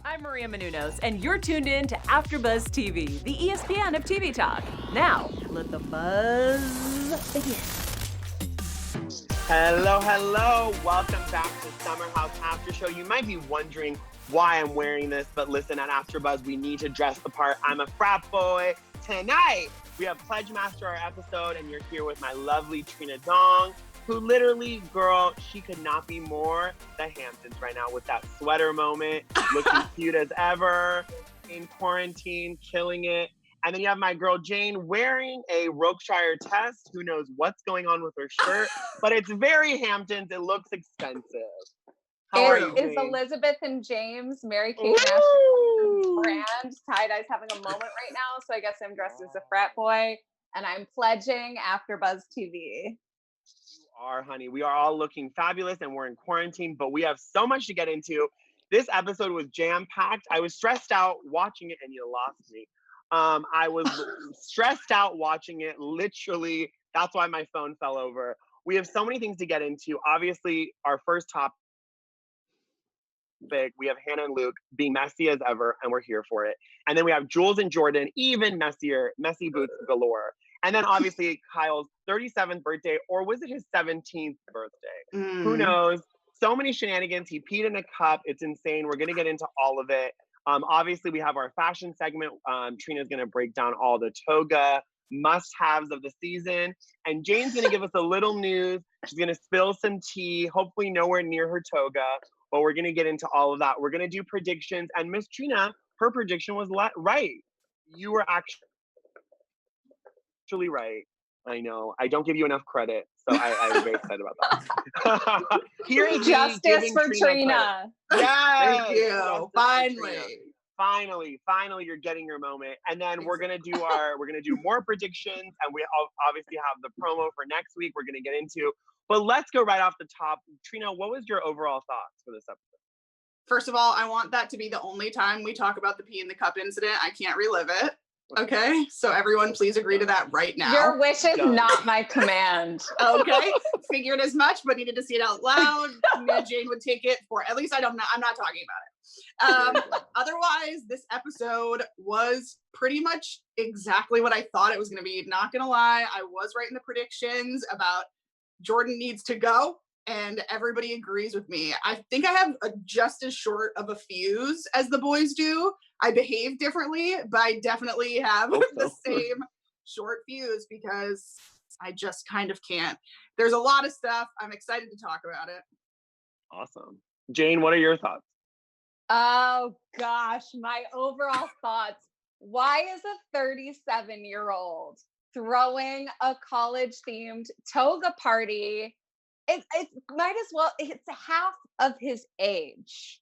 I'm Maria Menounos, and you're tuned in to AfterBuzz TV, the ESPN of TV talk. Now, let the buzz begin. Hello. Welcome back to Summer House After Show. You might be wondering why I'm wearing this, but listen, at AfterBuzz, we need to dress the part. I'm a frat boy. Tonight, we have Pledge Master our episode, and you're here with my lovely Trina Dong, who literally, girl, she could not be more the Hamptons right now with that sweater moment, looking cute as ever, in quarantine, killing it. And then you have my girl Jane wearing a Rockshire test. Who knows what's going on with her shirt, but it's very Hamptons. It looks expensive. How are you, Is Jane? Elizabeth and James, Mary-Kate and Ashley brand. Tie-dye's having a moment right now, so I guess I'm dressed as a frat boy, and I'm pledging AfterBuzz TV. You are, honey. We are all looking fabulous, and we're in quarantine, but we have so much to get into. This episode was jam-packed. I was stressed out watching it, and you lost me. I was stressed out watching it, literally. That's why my phone fell over. We have so many things to get into. Obviously, our first topic, we have Hanna and Luke being messy as ever, and we're here for it. And then we have Jules and Jordan, even messier, messy boots galore. And then obviously Kyle's 37th birthday, or was it his 17th birthday? Who knows? So many shenanigans. He peed in a cup. It's insane. We're going to get into all of it. Obviously, we have our fashion segment. Trina's going to break down all the toga must-haves of the season. And Jane's going to give us a little news. She's going to spill some tea, hopefully nowhere near her toga. But we're going to get into all of that. We're going to do predictions. And Miss Trina, her prediction was right. You were actually right. I know. I don't give you enough credit. So I'm very excited about that. Here's Justice for Trina. Yes. Thank you. Finally, you're getting your moment. And then we're gonna do more predictions, and we obviously have the promo for next week. We're gonna get into, but let's go right off the top. Trina, what was your overall thoughts for this episode? First of all, I want that to be the only time we talk about the pee in the cup incident. I can't relive it. Okay, so everyone please agree to that right now. Your wish is not my command. Okay, figured as much, but needed to see it out loud. Me and Jane would take it for, at least I'm not talking about it. Otherwise, this episode was pretty much exactly what I thought it was going to be. Not going to lie, I was right in the predictions about Jordan needs to go, and everybody agrees with me. I think I have just as short of a fuse as the boys do. I behave differently, but I definitely have the same short fuse because I just kind of can't. There's a lot of stuff. I'm excited to talk about it. Awesome. Jane, what are your thoughts? Oh gosh, my overall thoughts. Why is a 37-year-old throwing a college-themed toga party? It might as well, it's half of his age.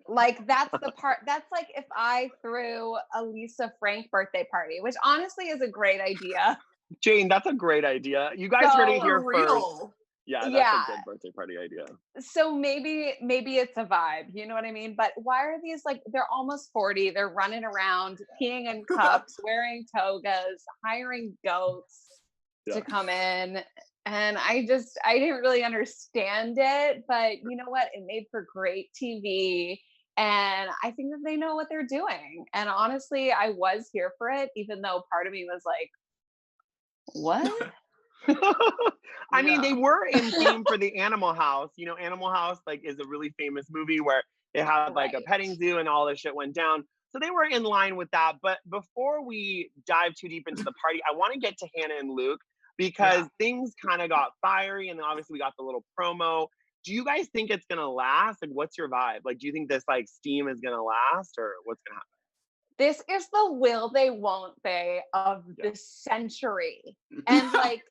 Like, that's the part, that's like if I threw a Lisa Frank birthday party, which honestly is a great idea. Jane, that's a great idea. You guys heard it here first. Yeah, that's a good birthday party idea. So maybe it's a vibe, you know what I mean? But why are these, like, they're almost 40, they're running around, peeing in cups, wearing togas, hiring goats to come in. And I didn't really understand it, but you know what? It made for great TV. And I think that they know what they're doing. And honestly, I was here for it, even though part of me was like, what? I mean, they were in theme for the Animal House. You know, Animal House like is a really famous movie where they had like a petting zoo and all this shit went down. So they were in line with that. But before we dive too deep into the party, I want to get to Hanna and Luke because things kind of got fiery, and then obviously we got the little promo. Do you guys think it's gonna last? Like, what's your vibe? Like, do you think this like steam is gonna last, or what's gonna happen? This is the will they, won't they of the century. And like,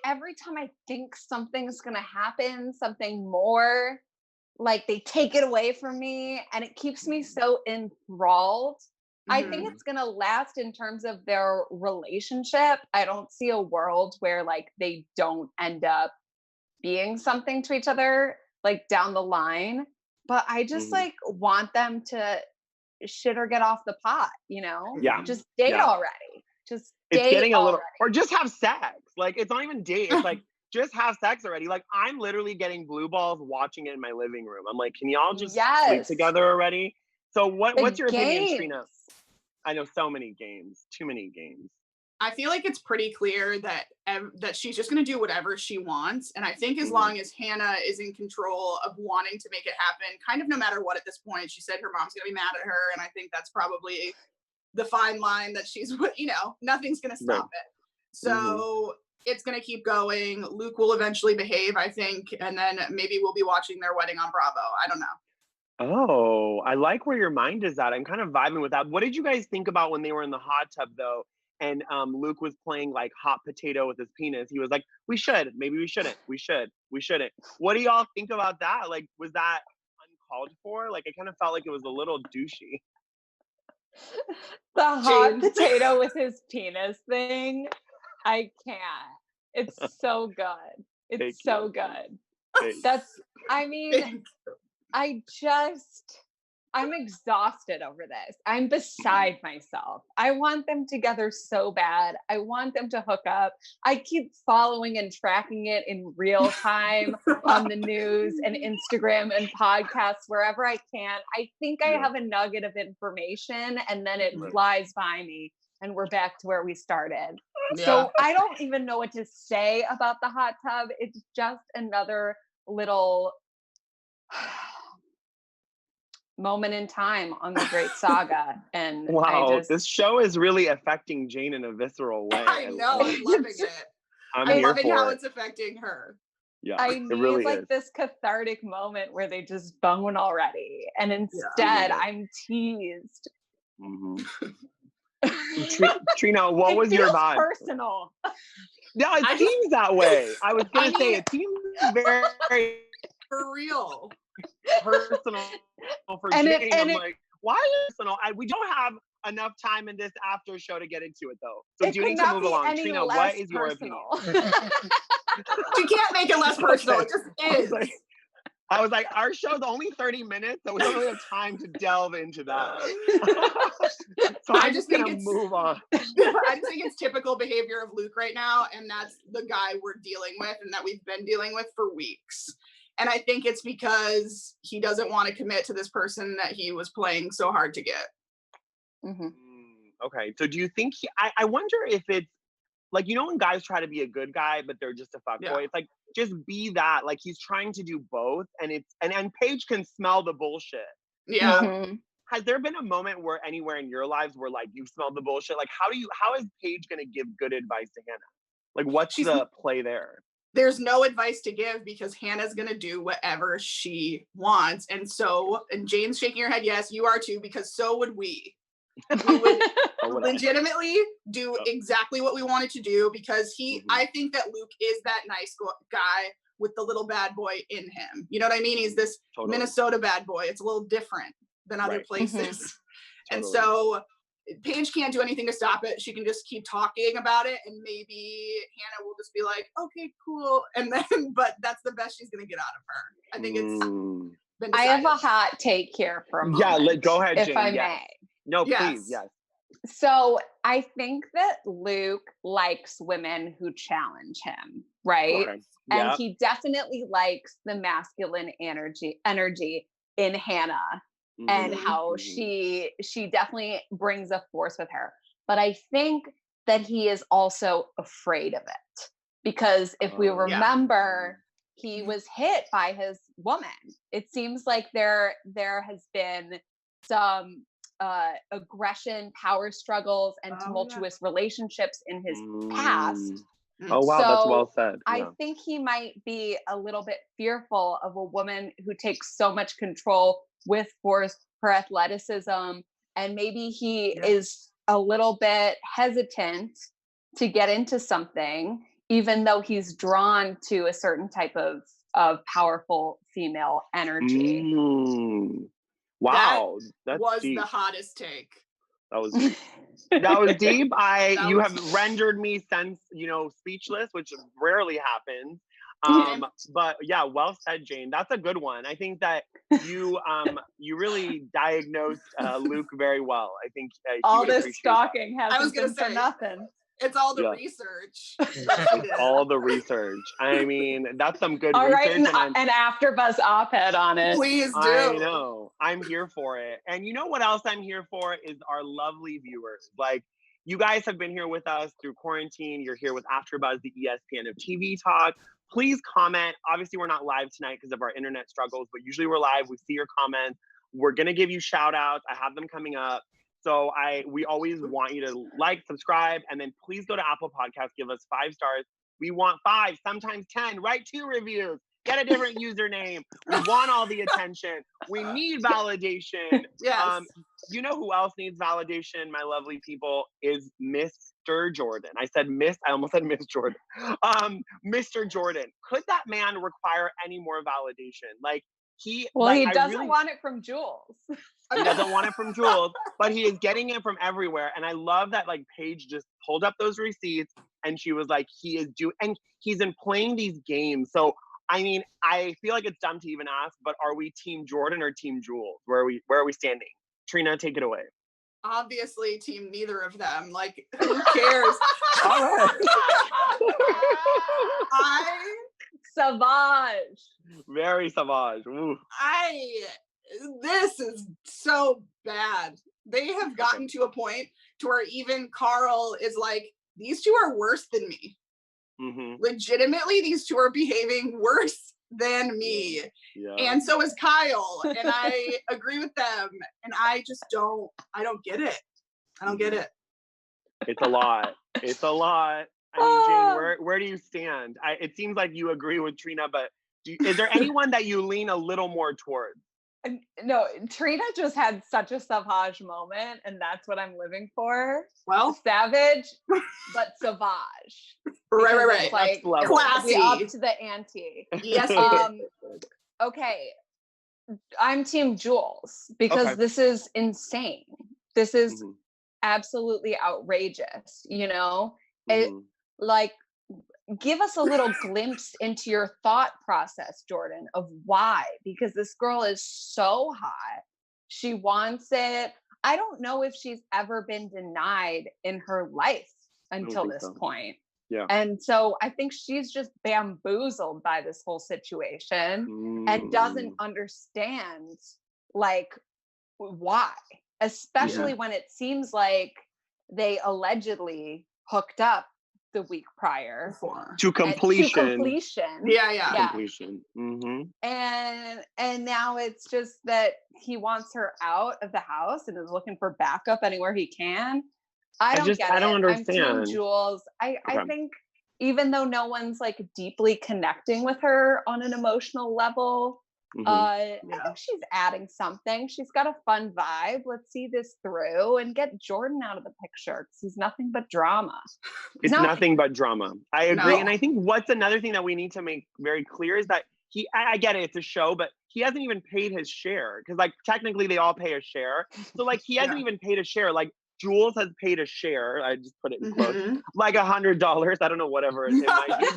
every time I think something's gonna happen, something more, like they take it away from me, and it keeps me so enthralled. I think it's gonna last in terms of their relationship. I don't see a world where like they don't end up being something to each other like down the line. But I just like want them to shit or get off the pot, you know? Yeah. Just date already. Just date it's getting a little, already. or just have sex. Like, it's not even date. It's like just have sex already. Like, I'm literally getting blue balls watching it in my living room. I'm like, can y'all just sleep together already? So what's your opinion, Trina? I know so many games, too many games. I feel like it's pretty clear that she's just going to do whatever she wants. And I think as long as Hanna is in control of wanting to make it happen, kind of no matter what at this point, she said her mom's going to be mad at her. And I think that's probably the fine line that she's, nothing's going to stop it. So it's going to keep going. Luke will eventually behave, I think. And then maybe we'll be watching their wedding on Bravo. I don't know. Oh, I like where your mind is at. I'm kind of vibing with that. What did you guys think about when they were in the hot tub, though? And Luke was playing like hot potato with his penis. He was like, we should, maybe we shouldn't, we shouldn't. What do y'all think about that? Like, was that uncalled for? Like, I kind of felt like it was a little douchey. The hot potato with his penis thing, I can't. It's so good. It's so good. I'm exhausted over this. I'm beside myself. I want them together so bad. I want them to hook up. I keep following and tracking it in real time on the news and Instagram and podcasts, wherever I can. I think I have a nugget of information and then it flies by me and we're back to where we started. Yeah. So I don't even know what to say about the hot tub. It's just another little moment in time on the great saga. And wow, this show is really affecting Jane in a visceral way. I know, I'm loving it. I'm loving how it's affecting her. Yeah, I need really this cathartic moment where they just bone already, and instead I'm teased. Trina, what was your vibe? Personal. Yeah, it seems that way. I was gonna say it seems very for real. Personal for Jane. I'm like, why personal? We don't have enough time in this after show to get into it though. So do you need to move along? Trina, what is your opinion? You can't make it less personal. It just is. I was like, our show's only 30 minutes, so we don't really have time to delve into that. So I'm just gonna move on. I just think it's typical behavior of Luke right now, and that's the guy we're dealing with and that we've been dealing with for weeks. And I think it's because he doesn't want to commit to this person that he was playing so hard to get. Okay, so do you think I wonder if it's like, when guys try to be a good guy, but they're just a fuckboy. It's like, just be that. Like, he's trying to do both, and Paige can smell the bullshit. Yeah. Has there been a moment where anywhere in your lives where like you've smelled the bullshit? Like, how is Paige gonna give good advice to Hanna? Like, what's the play there? There's no advice to give because Hannah's going to do whatever she wants. And Jane's shaking her head. Yes, you are too, because so would we. We would legitimately do exactly what we wanted to do because I think that Luke is that nice guy with the little bad boy in him. You know what I mean? He's this Minnesota bad boy. It's a little different than other places. And so Paige can't do anything to stop it. She can just keep talking about it, and maybe Hanna will just be like, okay, cool. And then, but that's the best she's going to get out of her. I think it's been decided. I have a hot take here for a moment. Yeah, go ahead, Jane. If I may. No, please, yes. So I think that Luke likes women who challenge him, right? Okay. And he definitely likes the masculine energy in Hanna. And how she definitely brings a force with her. But I think that he is also afraid of it. Because if we remember, he was hit by his woman. It seems like there has been some aggression, power struggles, and tumultuous relationships in his past. Oh, wow, that's well said. I think he might be a little bit fearful of a woman who takes so much control with force, her athleticism, and maybe he is a little bit hesitant to get into something, even though he's drawn to a certain type of powerful female energy. Wow, that was deep. The hottest take. That was deep. That was deep. You have rendered me speechless, which rarely happens. But yeah, well said, Jane. That's a good one. I think that you really diagnosed Luke very well. I think all this stalking hasn't been for nothing. It's all the Yeah. research. All the research. I mean, that's some good I'll research. write an AfterBuzz op-ed on it. Please do. I know. I'm here for it. And you know what else I'm here for is our lovely viewers. Like, you guys have been here with us through quarantine. You're here with AfterBuzz, the ESPN of TV talk. Please comment. Obviously, we're not live tonight because of our internet struggles, but usually we're live. We see your comments. We're going to give you shout outs. I have them coming up. So we always want you to like, subscribe, and then please go to Apple Podcasts, give us 5 stars. We want 5, sometimes 10. Write 2 reviews. Get a different username. We want all the attention. We need validation. Yes. You know who else needs validation, my lovely people, is Mr. Jordan. I almost said Miss Jordan. Mr. Jordan. Could that man require any more validation? Like, he doesn't want it from Jules. He doesn't want it from Jules, but he is getting it from everywhere. And I love that, like, Paige just pulled up those receipts and she was like, and he's in playing these games. So, I mean, I feel like it's dumb to even ask, but are we Team Jordan or Team Jules? Where are we standing? Trina, take it away. Obviously, team neither of them. Like, who cares? All right. Savage. Very savage. Ooh. This is so bad. They have gotten to a point to where even Karl is like, these two are worse than me. Mm-hmm. Legitimately, these two are behaving worse than me. Yeah. And so is Kyle. And I agree with them. And I don't get it. I don't get it. It's a lot. It's a lot. I mean, Jane, where do you stand? It seems like you agree with Trina, but is there anyone that you lean a little more towards? No, Trina just had such a savage moment, and that's what I'm living for. Well, savage, but savage. Right. It's like classy. We up to the ante. Yes. Okay. I'm Team Jules because this is insane. This is absolutely outrageous. You know, it like. Give us a little glimpse into your thought process, Jordan, of why, because this girl is so hot. She wants it. I don't know if she's ever been denied in her life until this point. Yeah. And so I think she's just bamboozled by this whole situation and doesn't understand like why, especially when it seems like they allegedly hooked up the week prior to completion. Yeah. Completion. Mm-hmm. And now it's just that he wants her out of the house and is looking for backup anywhere he can. I don't get it. I don't understand. I'm Team Jules. I think even though no one's like deeply connecting with her on an emotional level, I think she's adding something. She's got a fun vibe. Let's see this through and get Jordan out of the picture because he's nothing but drama. It's nothing but drama. I agree. No. And I think what's another thing that we need to make very clear is that I get it, it's a show, but he hasn't even paid his share. Because like technically they all pay a share. So like he hasn't even paid a share. Like Jules has paid a share. I just put it in quotes, like $100. I don't know, whatever it might be.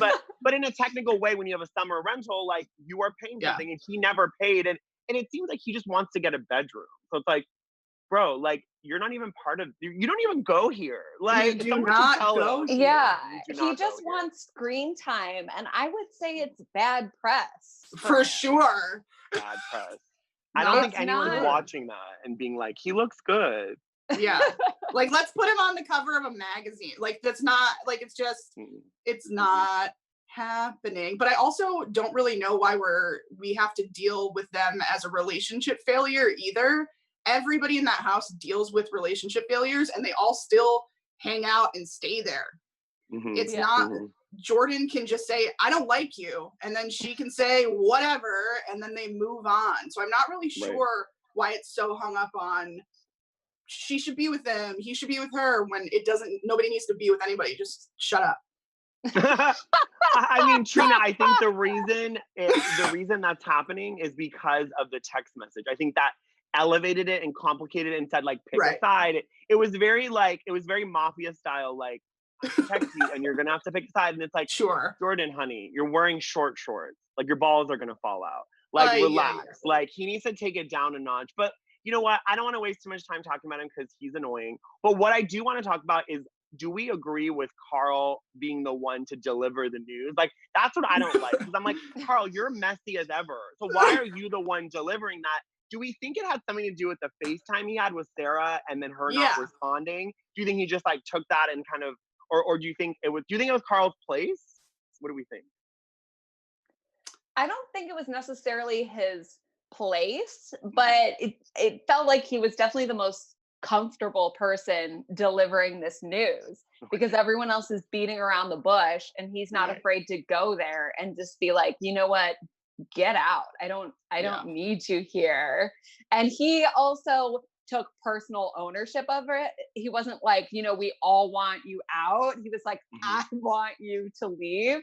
But in a technical way, when you have a summer rental, like you are paying something and he never paid. And it seems like he just wants to get a bedroom. So it's like, bro, like you're not even part of, you don't even go here. Like you do not go here. Yeah, he just wants screen time. And I would say it's bad press. For sure. Bad press. I don't think anyone's watching that and being like, he looks good. Yeah. Like, let's put him on the cover of a magazine. Like, that's not, like, it's just, it's not happening. But I also don't really know why we have to deal with them as a relationship failure either. Everybody in that house deals with relationship failures and they all still hang out and stay there. It's not, Jordan can just say, I don't like you. And then she can say whatever. And then they move on. So I'm not really sure why it's so hung up on she should be with them, he should be with her, when it doesn't, nobody needs to be with anybody. Just shut up. I mean, Trina, I think the reason that's happening is because of the text message. I think that elevated it and complicated it and said like pick a side. It was very mafia style, like text you and you're gonna have to pick a side. And it's like, sure, Jordan, honey, you're wearing short shorts. Like your balls are gonna fall out. Like relax. Like he needs to take it down a notch. But you know what? I don't want to waste too much time talking about him because he's annoying. But what I do want to talk about is do we agree with Karl being the one to deliver the news? Like, that's what I don't like. Because I'm like, Karl, you're messy as ever. So why are you the one delivering that? Do we think it had something to do with the FaceTime he had with Sarah and then her not responding? Do you think he just like took that and kind of, or do you think it was Karl's place? What do we think? I don't think it was necessarily his place, but it felt like he was definitely the most comfortable person delivering this news because everyone else is beating around the bush and he's not afraid to go there and just be like, you know what, get out. I don't need you here. And he also took personal ownership of it. He wasn't like, we all want you out. He was like, I want you to leave.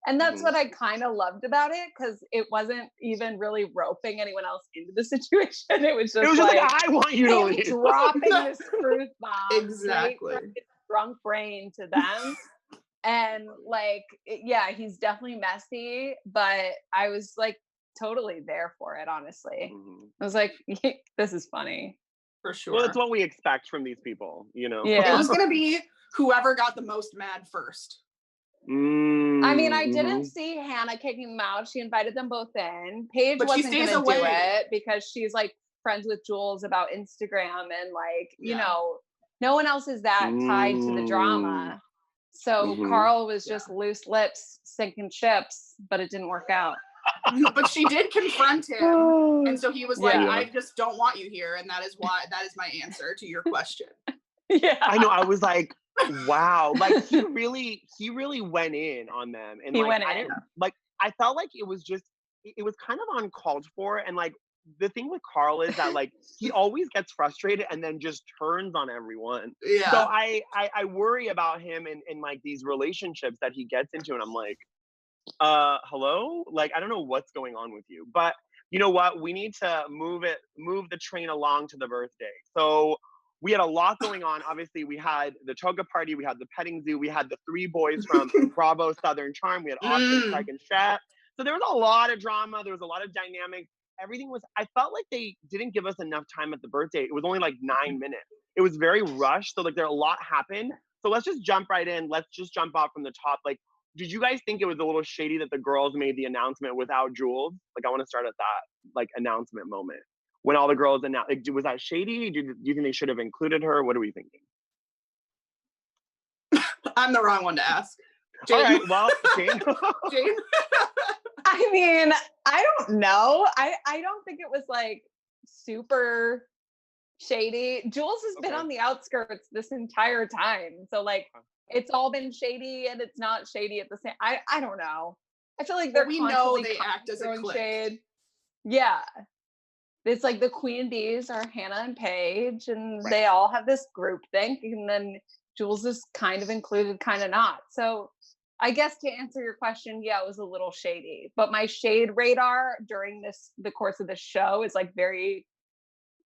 And that's what I kind of loved about it, because it wasn't even really roping anyone else into the situation. It was just like I want you to leave. Dropping this truth bomb exactly from his drunk brain to them. And like, he's definitely messy, but I was like totally there for it, honestly. I was like, this is funny. For sure. Well, it's what we expect from these people, Yeah. It was going to be whoever got the most mad first. I mean, I didn't see Hanna kicking them out. She invited them both in. Paige wasn't going to do it because she's like friends with Jules about Instagram and like, no one else is that tied to the drama. So Karl was just loose lips, sinking ships, but it didn't work out. But she did confront him. And so he was like, I just don't want you here. And that is my answer to your question. I know. I was like, wow. Like he really went in on them. And I felt like it was kind of uncalled for. And like, the thing with Karl is that like, he always gets frustrated and then just turns on everyone. Yeah. So I worry about him in like these relationships that he gets into. And I'm like, hello? Like, I don't know what's going on with you, but you know what? We need to move the train along to the birthday. So we had a lot going on. Obviously, we had the toga party, we had the petting zoo, we had the 3 boys from Bravo Southern Charm, we had Austin, Craig, and Shep. So there was a lot of drama, there was a lot of dynamics. I felt like they didn't give us enough time at the birthday. It was only like 9 minutes. It was very rushed, so like a lot happened. So let's just jump right in. Let's just jump off from the top. Like, did you guys think it was a little shady that the girls made the announcement without Jules? Like, I want to start at that like announcement moment. When all the girls announced, like, was that shady? Do you think they should have included her? What are we thinking? I'm the wrong one to ask. Jane. All right, well, Jane. Jane? I mean, I don't know. I don't think it was like super shady. Jules has been on the outskirts this entire time. So like, it's all been shady and it's not shady at the same. I don't know. I feel like we know they act as a clique. Shade. Yeah. It's like the queen bees are Hanna and Paige, and they all have this group think, and then Jules is kind of included, kind of not. So I guess to answer your question, it was a little shady. But my shade radar during the course of the show is like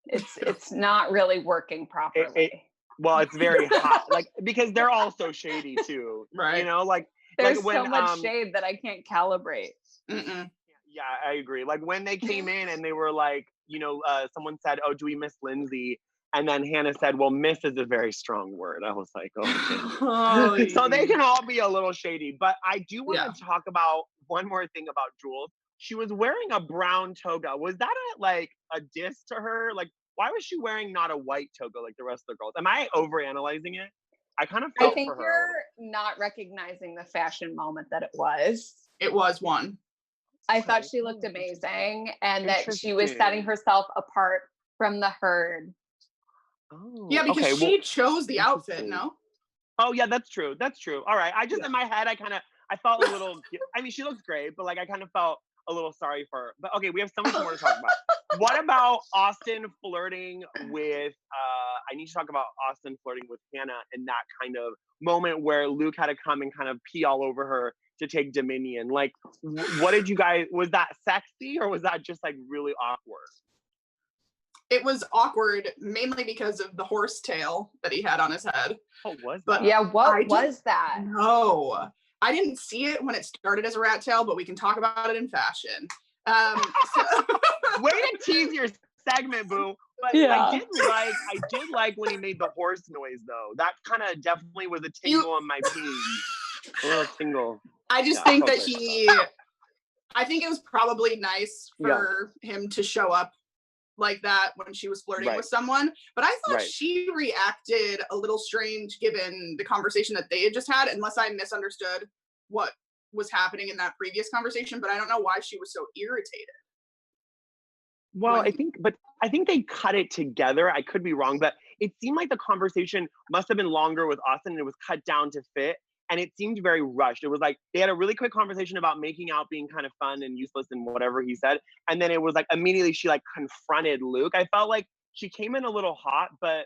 it's not really working properly. Well, it's very hot, like, because they're all so shady too, right? You know, like there's like when, so much shade that I can't calibrate. Yeah, I agree. Like when they came in and they were like, someone said, "Oh, do we miss Lindsay?" And then Hanna said, "Well, miss is a very strong word." I was like, "Oh." So they can all be a little shady, but I do want to talk about one more thing about Jules. She was wearing a brown toga. Was that a diss to her? Like, why was she wearing not a white toga like the rest of the girls? Am I overanalyzing it? I kind of felt I think for her. you're not recognizing the fashion moment that it was. It was one. I thought she looked amazing and that she was setting herself apart from the herd. Oh, yeah, because she chose the outfit, no? Oh, yeah, that's true. That's true. All right. I just, in my head, I felt a little, I mean, she looks great, but like, I kind of felt a little sorry for her. But okay, we have so much more to talk about. What about Austin flirting with, I need to talk about Austin flirting with Hanna in that kind of moment where Luke had to come and kind of pee all over her to take dominion. Like, what did you guys, was that sexy or was that just like really awkward? It was awkward mainly because of the horse tail that he had on his head. Oh, was that? Yeah, what was that? No, I didn't see it when it started as a rat tail, but we can talk about it in fashion. Way to tease your segment, boo. But I did like when he made the horse noise though. That kind of definitely was a tingle on my pee. A little tingle. I just think that I think it was probably nice for him to show up like that when she was flirting with someone. But I thought she reacted a little strange given the conversation that they had just had, unless I misunderstood what was happening in that previous conversation. But I don't know why she was so irritated. Well, I think they cut it together. I could be wrong, but it seemed like the conversation must have been longer with Austin and it was cut down to fit. And it seemed very rushed. It was like they had a really quick conversation about making out being kind of fun and useless and whatever he said. And then it was like immediately she like confronted Luke. I felt like she came in a little hot, but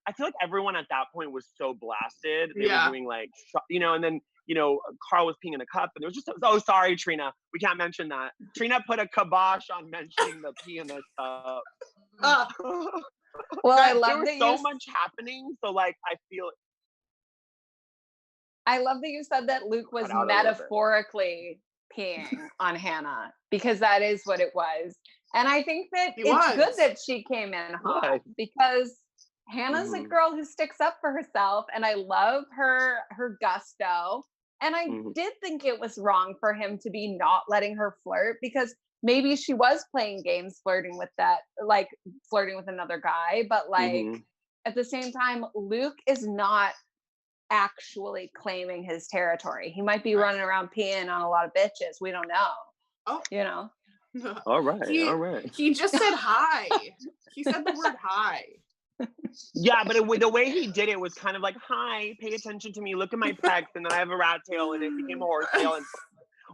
I feel like everyone at that point was so blasted. They were doing like, and then, Karl was peeing in a cup and it was just, oh, sorry, Trina. We can't mention that. Trina put a kibosh on mentioning the pee in the cup. Well, I love there was so much happening. So like, I love that you said that Luke was metaphorically peeing on Hanna, because that is what it was. And I think that it's good that she came in hot because Hannah's a girl who sticks up for herself, and I love her gusto. And I did think it was wrong for him to be not letting her flirt, because maybe she was playing games flirting with another guy, but like at the same time, Luke is not actually claiming his territory. He might be running around peeing on a lot of bitches. We don't know. All right. He just said hi. He said the word hi. Yeah, but the way he did it was kind of like, hi, pay attention to me, look at my pecs, and then I have a rat tail and it became a horse tail, and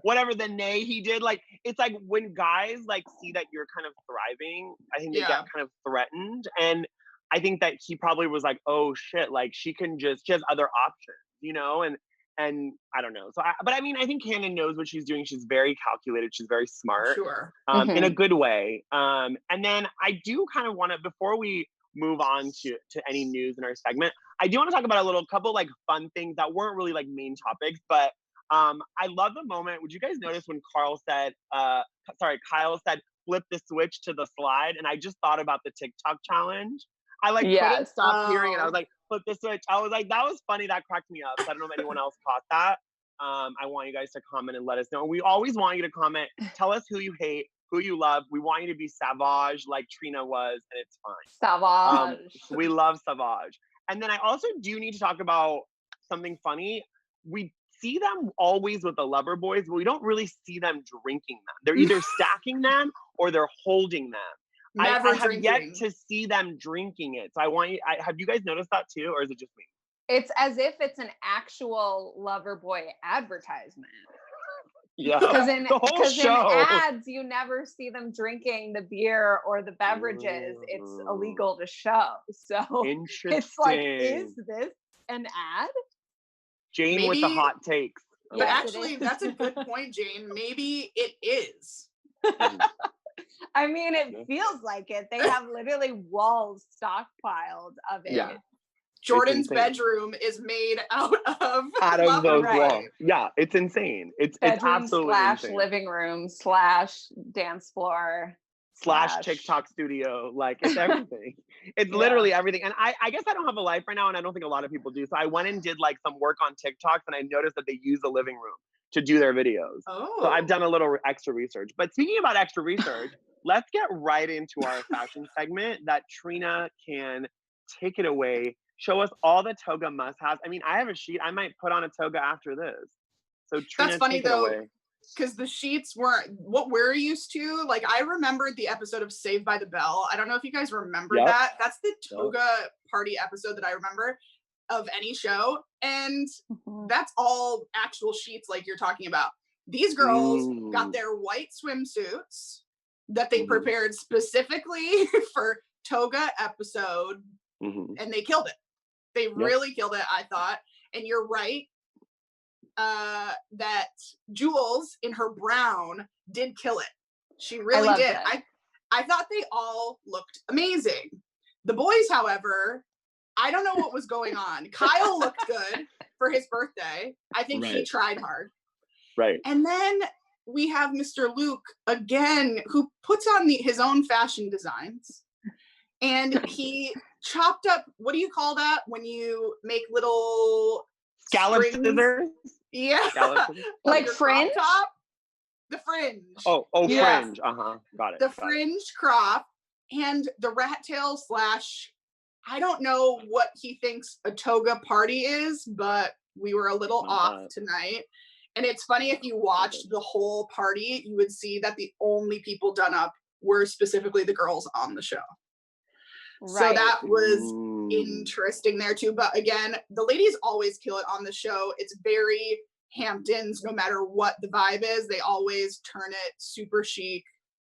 whatever the neigh he did, like, it's like when guys like see that you're kind of thriving, I think they get kind of threatened. And I think that he probably was like, oh shit, like she has other options, and I don't know. So, but I mean, I think Hanna knows what she's doing. She's very calculated. She's very smart, in a good way. And then I do kind of want to, before we move on to any news in our segment, I do want to talk about a couple like fun things that weren't really like main topics, but I love the moment. Would you guys notice when Kyle said, flip the switch to the slide? And I just thought about the TikTok challenge. I couldn't stop hearing it. I was like, flip the switch. I was like, that was funny. That cracked me up. So I don't know if anyone else caught that. I want you guys to comment and let us know. We always want you to comment. Tell us who you hate, who you love. We want you to be savage like Trina was, and it's fine. Savage. We love savage. And then I also do need to talk about something funny. We see them always with the lover boys, but we don't really see them drinking them. They're either stacking them or they're holding them. Never I have drinking. yet to see them drinking it. So I want you, have you guys noticed that too? Or is it just me? It's as if it's an actual lover boy advertisement. Yeah, because in show. ads you never see them drinking the beer or the beverages. It's illegal to show. So it's like, is this an ad? Jane with the hot takes. But actually, that's a good point, Jane. Maybe it is. I mean, it feels like it. They have literally walls stockpiled of it. Yeah. Jordan's bedroom is made out of those walls. Yeah, it's insane. It's absolutely insane. Living room / dance floor / TikTok studio. Like, it's everything. It's literally everything. And I guess I don't have a life right now, and I don't think a lot of people do. So I went and did like some work on TikToks, and I noticed that they use the living room to do their videos. So I've done a little extra research. But speaking about extra research, let's get right into our fashion segment that Trina can take it away. Show us all the toga must-haves. I mean, I have a sheet. I might put on a toga after this. So Trina, that's funny take it away. Because the sheets weren't what we're used to. Like, I remembered the episode of Saved by the Bell. I don't know if you guys remember that. That's the toga party episode that I remember of any show. And that's all actual sheets like you're talking about. These girls got their white swimsuits that they prepared specifically for toga episode, and they killed it. They really killed it, I thought. And you're right. That Jules in her brown did kill it. She really did. I thought they all looked amazing. The boys, however, I don't know what was going on. Kyle looked good for his birthday. I think he tried hard. Right. And then we have Mr. Luke again, who puts on his own fashion designs. and he chopped up, what do you call that when you make little Scallop strings? scissors? Yeah. Scallop scissors? Like Your fringe? crop top. The fringe. Oh, Yeah. fringe. Got it. The fringe crop and the rat tail / I don't know what he thinks a toga party is, but we were a little off tonight. And it's funny, if you watched the whole party, you would see that the only people done up were specifically the girls on the show. Right. So that was interesting there too. But again, the ladies always kill it on the show. It's very Hamptons, no matter what the vibe is, they always turn it super chic,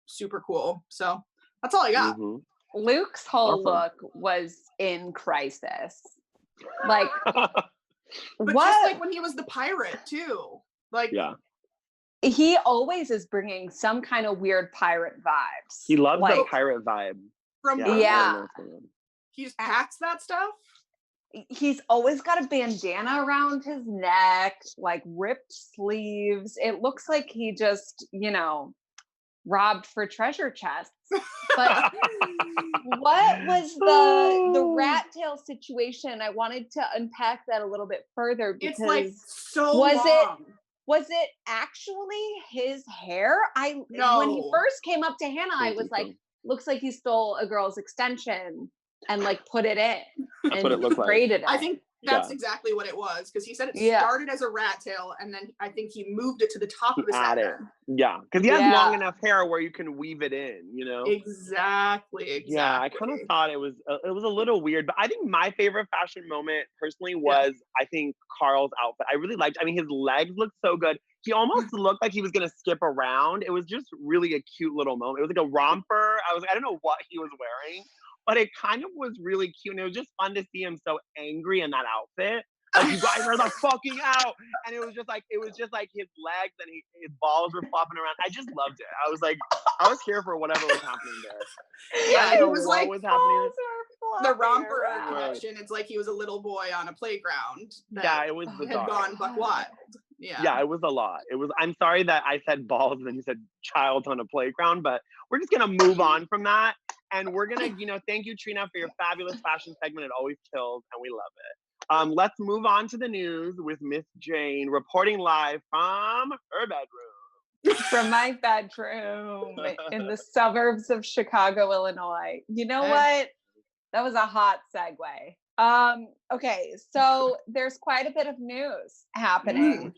super cool. So that's all I got. Luke's whole look was in crisis. Like, but what? Just like when he was the pirate too. Like, yeah. He always is bringing some kind of weird pirate vibes. He loves the pirate vibe. He just packs that stuff. He's always got a bandana around his neck, like ripped sleeves. It looks like he just, robbed for treasure chests. But what was the rat tail situation? I wanted to unpack that a little bit further because it's like so long. Was it actually his hair? No. When he first came up to Hanna, I was like, looks like he stole a girl's extension and like put it in. That's what it looked like. Braided it. I think that's exactly what it was, because he said it started as a rat tail and then I think he moved it to the top of his head. Yeah, because he has long enough hair where you can weave it in, Exactly. Yeah, I kind of thought it was a little weird, but I think my favorite fashion moment personally was I think Karl's outfit. I really liked. I mean, his legs looked so good. He almost looked like he was gonna skip around. It was just really a cute little moment. It was like a romper. I don't know what he was wearing, but it kind of was really cute, and it was just fun to see him so angry in that outfit. Like, you guys are the fucking out, and it was just like his legs and his balls were flopping around. I just loved it. I was here for whatever was happening there. Yeah, it was like was happening. The romper connection. It's like he was a little boy on a playground. It was bizarre. Had gone buck wild. Yeah, it was a lot. I'm sorry that I said balls and then you said child on a playground, but we're just gonna move on from that. And we're gonna, thank you, Trina, for your fabulous fashion segment. It always kills, and we love it. Let's move on to the news with Miss Jane reporting live from her bedroom. From my bedroom in the suburbs of Chicago, Illinois. You know what? That was a hot segue. Okay, so there's quite a bit of news happening.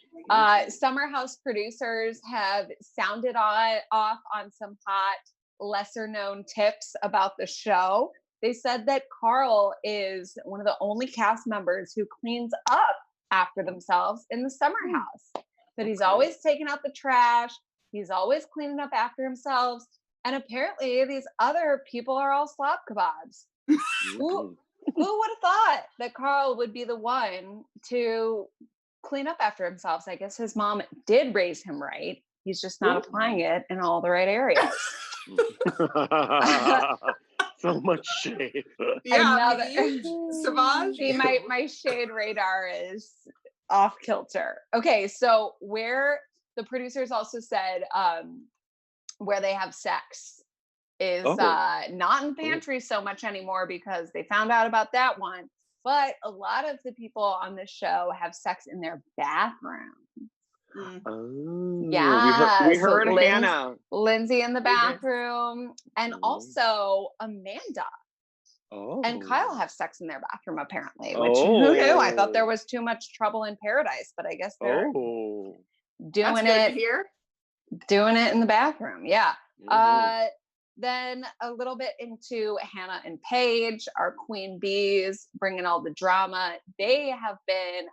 Summer House producers have sounded off on some hot, lesser known tips about the show. They said that Karl is one of the only cast members who cleans up after themselves in the Summer House. That he's always taking out the trash. He's always cleaning up after himself. And apparently these other people are all slop kebabs. Who would have thought that Karl would be the one to clean up after himself? So I guess his mom did raise him right. He's just not applying it in all the right areas. So much shade. Yeah, Savage. See, my shade radar is off kilter. Okay, so where the producers also said where they have sex is not in pantries so much anymore because they found out about that one. But a lot of the people on this show have sex in their bathroom. Oh, we heard Hanna. Lindsay in the bathroom, and also Amanda and Kyle have sex in their bathroom apparently. Which who knew? I thought there was too much trouble in paradise, but I guess they're doing it here, doing it in the bathroom. Yeah. Then a little bit into Hanna and Paige, our queen bees, bringing all the drama. They have been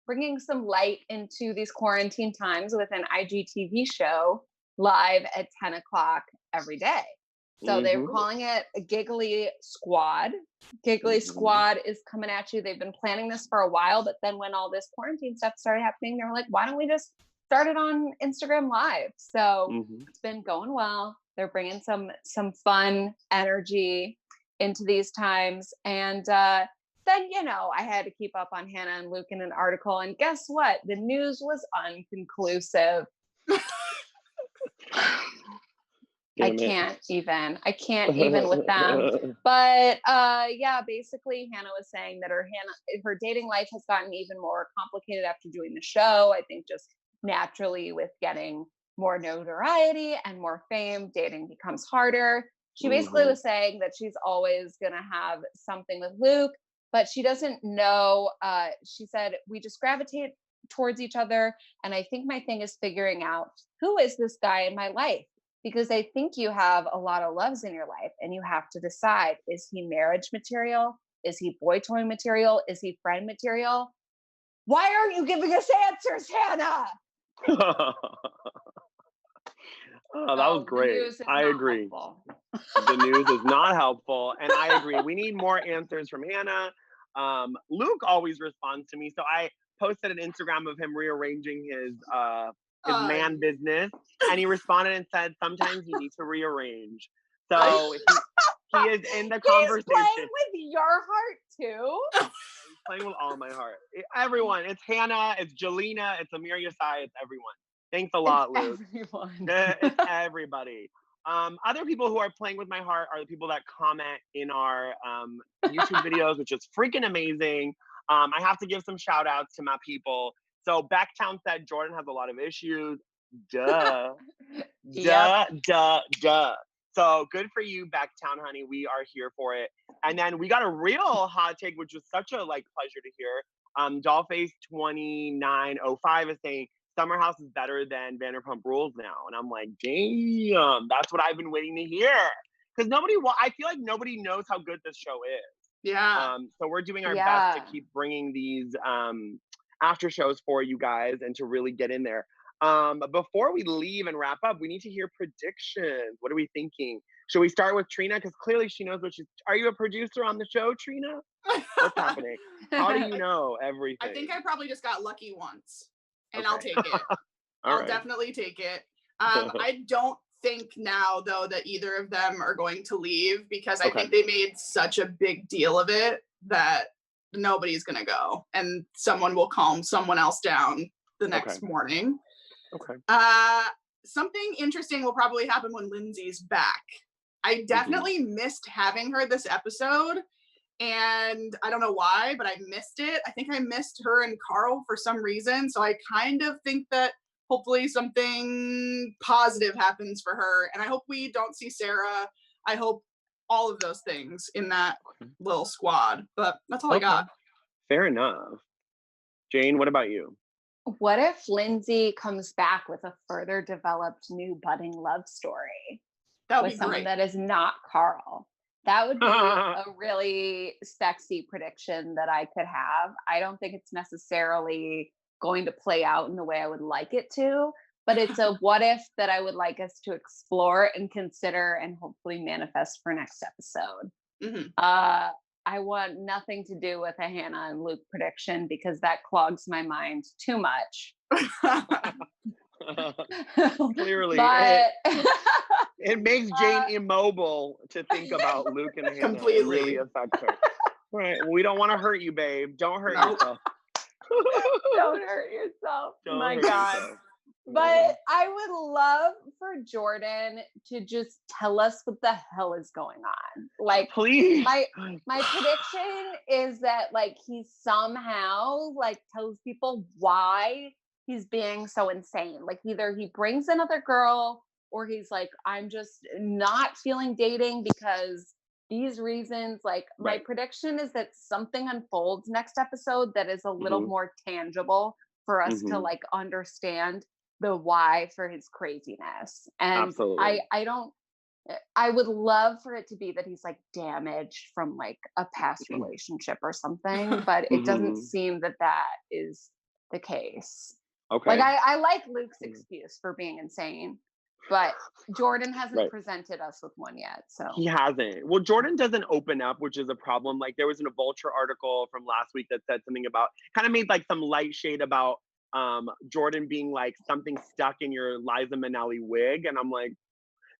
bringing some light into these quarantine times with an IGTV show live at 10 o'clock every day. So they're calling it a Giggly Squad. Giggly Squad is coming at you. They've been planning this for a while, but then when all this quarantine stuff started happening, they were like, why don't we just start it on Instagram Live? So it's been going well. They're bringing some fun energy into these times. And then, I had to keep up on Hanna and Luke in an article. And guess what? The news was unconclusive. I can't even with them. But yeah, basically Hannah was saying that her dating life has gotten even more complicated after doing the show. I think just naturally with getting more notoriety and more fame, dating becomes harder. She basically was saying that she's always gonna have something with Luke, but she doesn't know. She said, we just gravitate towards each other. And I think my thing is figuring out, who is this guy in my life? Because I think you have a lot of loves in your life and you have to decide, is he marriage material? Is he boy toy material? Is he friend material? Why aren't you giving us answers, Hannah? Oh, that was great. I agree. The news is not helpful. And I agree. We need more answers from Hannah. Luke always responds to me. So I posted an Instagram of him rearranging his man business. And he responded and said, sometimes you need to rearrange. So he is in the conversation. He's playing with your heart too? He's playing with all my heart. Everyone. It's Hannah. It's Jelena. It's Amir, Yassai. It's everyone. Thanks a lot, Luke. Everyone. It's everybody. Other people who are playing with my heart are the people that comment in our YouTube videos, which is freaking amazing. I have to give some shout outs to my people. So Becktown said Jordan has a lot of issues. Duh. Duh. So good for you, Becktown, honey. We are here for it. And then we got a real hot take, which was such a pleasure to hear. Dollface 2905 is saying Summer House is better than Vanderpump Rules now. And I'm like, damn, that's what I've been waiting to hear. Because I feel like nobody knows how good this show is. Yeah. So we're doing our best to keep bringing these after shows for you guys and to really get in there. Before we leave and wrap up, we need to hear predictions. What are we thinking? Should we start with Trina? Because clearly she knows are you a producer on the show, Trina? What's happening? How do you know everything? I think I probably just got lucky once. And okay. I'll take it. I'll definitely take it. I don't think now, though, that either of them are going to leave because I think they made such a big deal of it that nobody's going to go. And someone will calm someone else down the next morning. Okay. Something interesting will probably happen when Lindsay's back. I definitely missed having her this episode. And I don't know why, but I missed it. I think I missed her and Karl for some reason. So I kind of think that hopefully something positive happens for her. And I hope we don't see Sarah. I hope all of those things in that little squad. But that's all I got. Fair enough. Jane, what about you? What if Lindsay comes back with a further developed new budding love story with someone that is not Karl? That would be a really sexy prediction that I could have. I don't think it's necessarily going to play out in the way I would like it to, but it's a what if that I would like us to explore and consider and hopefully manifest for next episode. I want nothing to do with a Hannah and Luke prediction because that clogs my mind too much. Clearly. It makes Jane immobile to think about Luke and Hannah. Completely. It really affects her. Right. Well, we don't want to hurt you, babe. Don't hurt yourself. Don't hurt yourself. My God. But I would love for Jordan to just tell us what the hell is going on. Please. My prediction is that he somehow tells people why he's being so insane. Either he brings another girl or he's I'm just not feeling dating because these reasons. My prediction is that something unfolds next episode that is a little more tangible for us to understand the why for his craziness. And absolutely. I would love for it to be that he's damaged from a past relationship or something, but it doesn't seem that is the case. Okay. I like Luke's excuse for being insane, but Jordan hasn't presented us with one yet. So he hasn't. Well, Jordan doesn't open up, which is a problem. There was a Vulture article from last week that said something about, kind of made some light shade about Jordan being something stuck in your Liza Minnelli wig. And I'm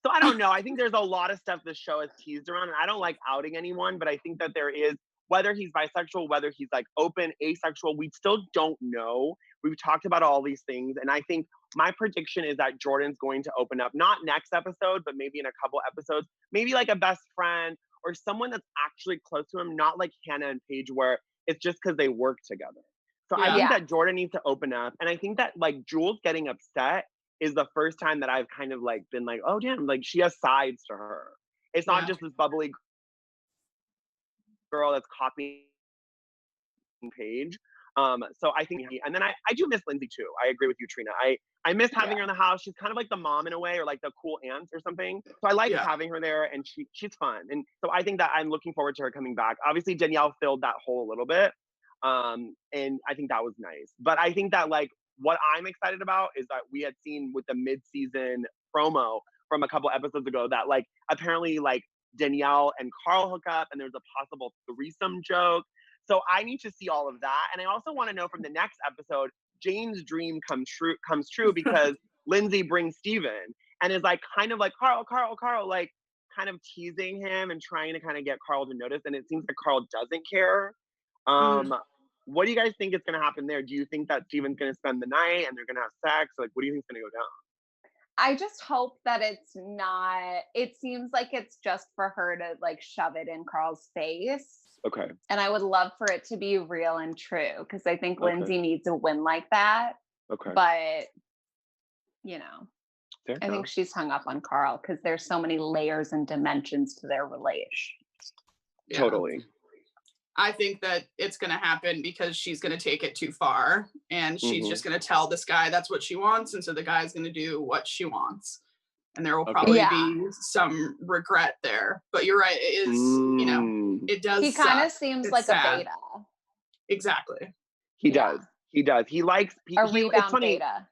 so I don't know. I think there's a lot of stuff this show has teased around, and I don't like outing anyone, but I think that there is, whether he's bisexual, whether he's open, asexual, we still don't know. We've talked about all these things. And I think my prediction is that Jordan's going to open up, not next episode, but maybe in a couple episodes, maybe like a best friend or someone that's actually close to him, not like Hanna and Paige where it's just because they work together. So I think that Jordan needs to open up. And I think that like Jules getting upset is the first time that I've kind of like been like, oh damn, like she has sides to her. It's not just this bubbly girl that's copying Paige. So I think, and then I do miss Lindsay too. I agree with you, Trina. I miss having her in the house. She's kind of like the mom in a way, or like the cool aunt or something. So I like having her there, and she's fun. And so I think that I'm looking forward to her coming back. Obviously, Danielle filled that hole a little bit, and I think that was nice. But I think that like what I'm excited about is that we had seen with the mid-season promo from a couple episodes ago that like apparently like Danielle and Karl hook up, and there's a possible threesome joke. So I need to see all of that. And I also want to know from the next episode, Jane's dream comes true because Lindsay brings Steven and is like kind of like Karl, like kind of teasing him and trying to kind of get Karl to notice. And it seems like Karl doesn't care. What do you guys think is going to happen there? Do you think that Steven's going to spend the night and they're going to have sex? Like, what do you think is going to go down? I just hope that it's not, it seems like it's just for her to like shove it in Karl's face. Okay. And I would love for it to be real and true because I think Lindsay needs a win like that. Okay. But, you know, Fair I think she's hung up on Karl because there's so many layers and dimensions to their relation. Yeah. Totally. I think that it's going to happen because she's going to take it too far and she's just going to tell this guy that's what she wants. And so the guy's going to do what she wants. And there will probably be some regret there. But you're right. It is, you know, it does. He kind of seems like sad. A beta. Exactly. He does. He does. He likes a rebound beta.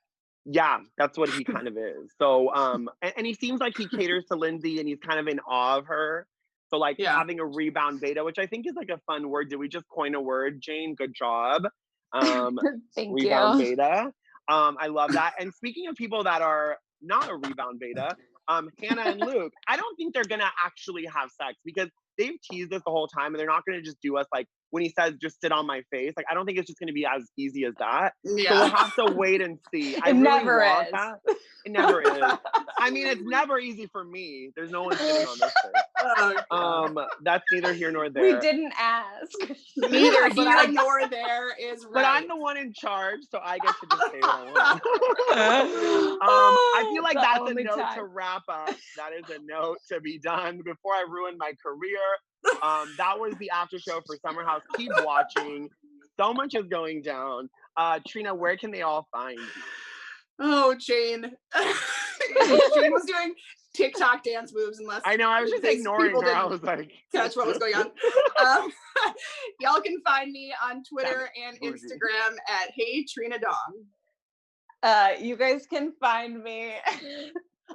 Yeah, that's what he kind of is. So, and he seems like he caters to Lindsay and he's kind of in awe of her. So like having a rebound beta, which I think is like a fun word. Did we just coin a word, Jane? Good job. Thank rebound you. beta. I love that. And speaking of people that are not a rebound beta, Hanna and Luke, I don't think they're gonna actually have sex because they've teased us the whole time and they're not gonna just do us like when he says just sit on my face. Like I don't think it's just gonna be as easy as that. Yeah. So we'll have to wait and see. I It really never want is. that. It never is. I mean, it's never easy for me. There's no one sitting on this thing. That's neither here nor there. We didn't ask. Neither here nor there is right. But I'm the one in charge, so I get to just say what I want. I feel like that's a note to wrap up. That is a note to be done before I ruin my career. That was the after show for Summer House. Keep watching. So much is going down. Trina, where can they all find you? Oh, Jane. Jane was doing TikTok dance moves unless I know, I was just ignoring her. I was like, catch what was going on. Y'all can find me on Twitter and Instagram at Hey Trina Dong. You guys can find me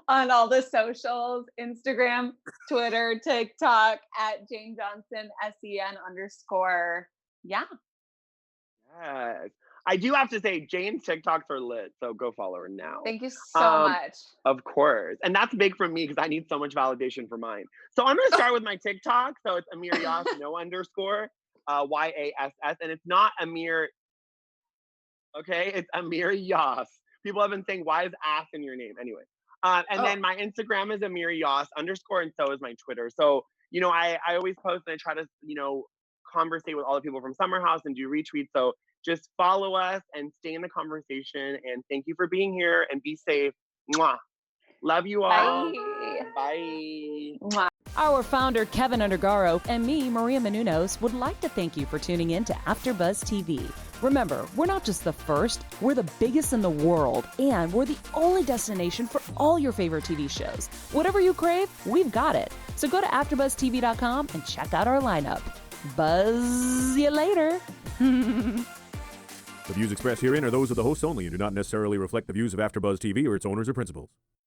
on all the socials, Instagram, Twitter, TikTok at Jane Johnsen, SEN_. Yeah. Yes. I do have to say, Jane's TikToks are lit, so go follow her now. Thank you so much. Of course. And that's big for me because I need so much validation for mine. So I'm going to start with my TikTok. So it's Amir Yass, no underscore, YASS. And it's not Amir, okay? It's Amir Yass. People have been saying, why is ass in your name? Anyway. Then my Instagram is Amir Yass _ and so is my Twitter. So, you know, I always post and I try to, you know, conversate with all the people from Summer House and do retweets. So just follow us and stay in the conversation. And thank you for being here and be safe. Mwah. Love you all. Bye. Bye. Our founder, Keven Undergaro, and me, Maria Menounos, would like to thank you for tuning in to AfterBuzz TV. Remember, we're not just the first, we're the biggest in the world, and we're the only destination for all your favorite TV shows. Whatever you crave, we've got it. So go to AfterBuzzTV.com and check out our lineup. Buzz you later. The views expressed herein are those of the hosts only and do not necessarily reflect the views of AfterBuzz TV or its owners or principals.